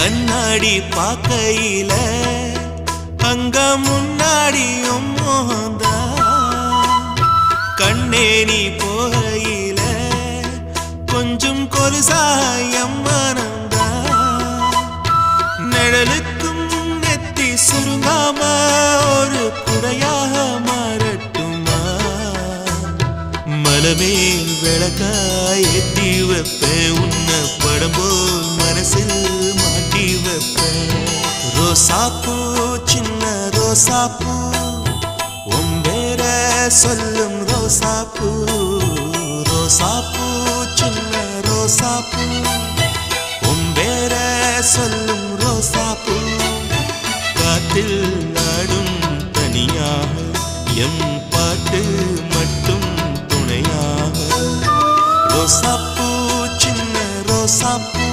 கண்ணாடி பார்க்கையில அங்க முன்னாடியும் மோகந்தா கண்ணே நீ போகையில கொஞ்சம் கொலுசாயம் மனந்தா நிழலுக்கும் நெத்தி சுருங்காம ஒரு குடையாக மாறட்டுமா மலமேல் விளக்காய் ஏத்தி வைப்பேன் உன்னை படம் போல் மனசில் மாட்டி வைப்பேன் ரோசாப்பூ சின்ன ரோசாப்பூ உன் பேர சொல்லும் ரோசாப்பூ ரோசாப்பூ சின்ன ரோசாப்பூ உன் பேர சொல்லும் ரோசாப்பூ காத்தில் நாடும் தனியாக எம் பாட்டு மட்டும் துணையாக ரோசாப்பூ சின்ன ரோசாப்பூ